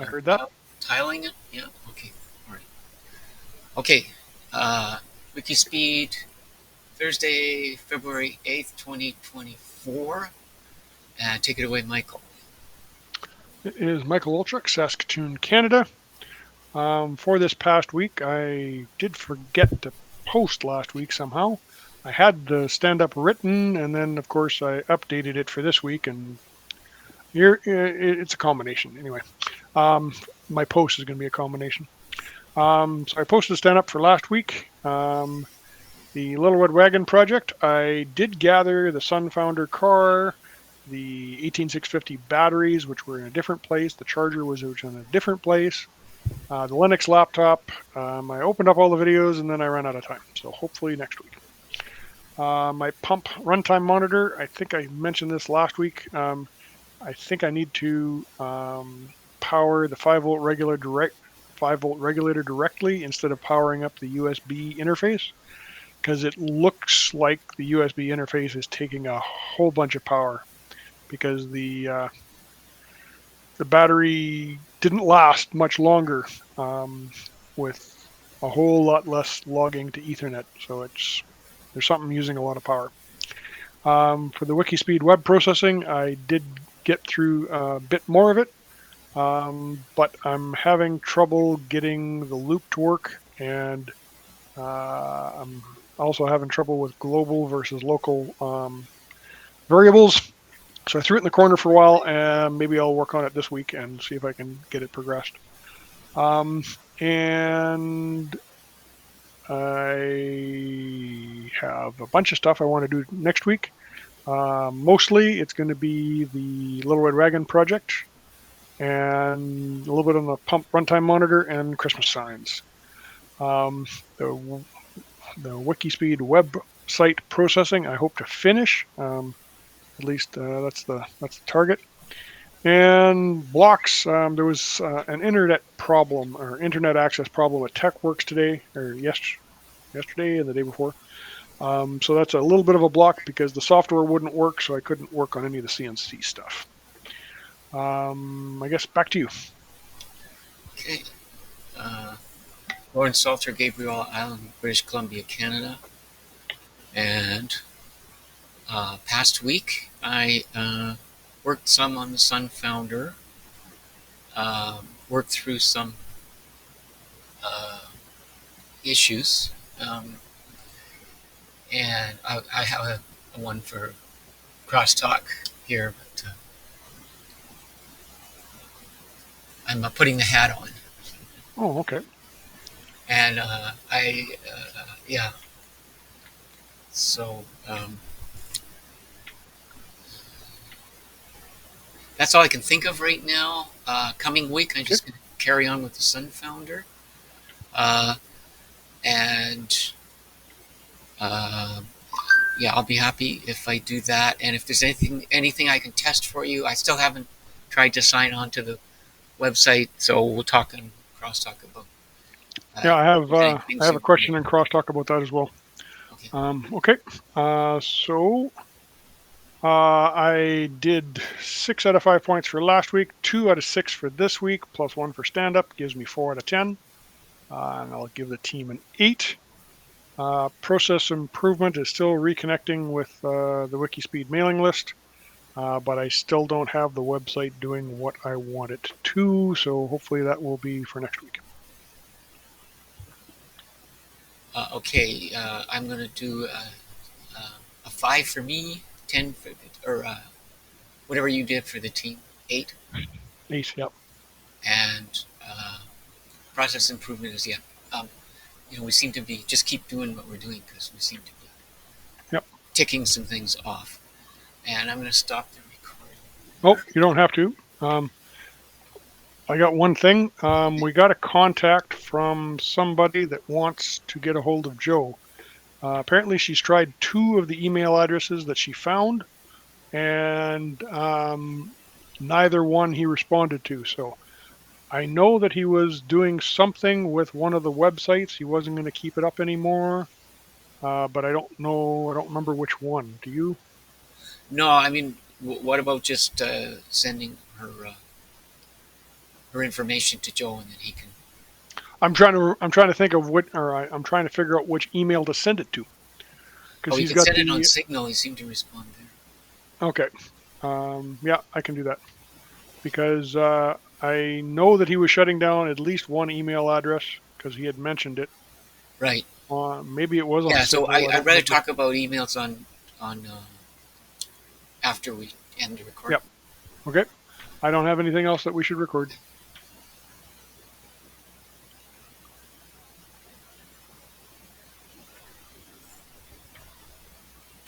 I heard that. Tiling it? Yeah, okay. All right. Okay. WIKISPEED, Thursday, February 8th, 2024. Take it away, Michael. It is Michael Wolchuk, Saskatoon, Canada. For this past week, I did forget to post last week somehow. I had the stand-up written, and then, of course, I updated it for this week, and it's a combination. Anyway, my post is going to be a combination. So I posted a stand-up for last week. The Little Red Wagon project, I did gather the Sunfounder car, the 18650 batteries, which were in a different place. The charger was in a different place. The Linux laptop. I opened up all the videos and then I ran out of time. So hopefully next week. My pump runtime monitor. I think I mentioned this last week. I think I need to power the 5-volt regulator directly instead of powering up the USB interface, because it looks like the USB interface is taking a whole bunch of power, because the battery didn't last much longer with a whole lot less logging to Ethernet. So there's something using a lot of power. For the WIKISPEED web processing, I did get through a bit more of it, but I'm having trouble getting the loop to work, and I'm also having trouble with global versus local variables. So I threw it in the corner for a while, and maybe I'll work on it this week and see if I can get it progressed. And I have a bunch of stuff I want to do next week. Mostly it's going to be the Little Red Wagon project and a little bit on the pump runtime monitor and Christmas signs. The WIKISPEED website processing I hope to finish. At least that's the target. And blocks. There was an internet problem or internet access problem at TechWorks today, or yesterday and the day before. So that's a little bit of a block because the software wouldn't work, so I couldn't work on any of the CNC stuff. I guess back to you. Okay. Lawrence Salter, Gabriel Island, British Columbia, Canada. And past week, I worked some on the Sunfounder, worked through some issues, and I have a one for crosstalk here, but I'm putting the hat on. Oh, okay. And yeah. So that's all I can think of right now. Coming week, I'm just going to carry on with the Sunfounder. And yeah, I'll be happy if I do that. And if there's anything I can test for you, I still haven't tried to sign on to the website, so we'll talk and crosstalk about. Yeah, I have a question and crosstalk about that as well. Okay. So I did 6 out of 5 points for last week, 2 out of 6 for this week, plus 1 for stand-up gives me 4 out of 10. And I'll give the team an 8. Process improvement is still reconnecting with the WIKISPEED mailing list, but I still don't have the website doing what I want it to, so hopefully that will be for next week. Okay, I'm going to do a 5 for me, 10 for or whatever you did for the team, 8. 8, yep. And process improvement is, yeah. We seem to be, just keep doing what we're doing because we seem to be ticking some things off. And I'm going to stop the recording. Oh, you don't have to. I got one thing. We got a contact from somebody that wants to get a hold of Joe. Apparently she's tried 2 of the email addresses that she found, and neither one he responded to. So I know that he was doing something with one of the websites. He wasn't going to keep it up anymore, but I don't know. I don't remember which one. Do you? No, I mean, what about just sending her her information to Joe, and then he can. I'm trying to think of I'm trying to figure out which email to send it to, because Oh, you he's can got send it on the. Signal. He seemed to respond there. Okay. Yeah, I can do that, because I know that he was shutting down at least one email address because he had mentioned it. Right. Maybe it was on Yeah. So Signal. I I'd don't rather remember. talk about emails on after we end the recording. Yep. Okay. I don't have anything else that we should record.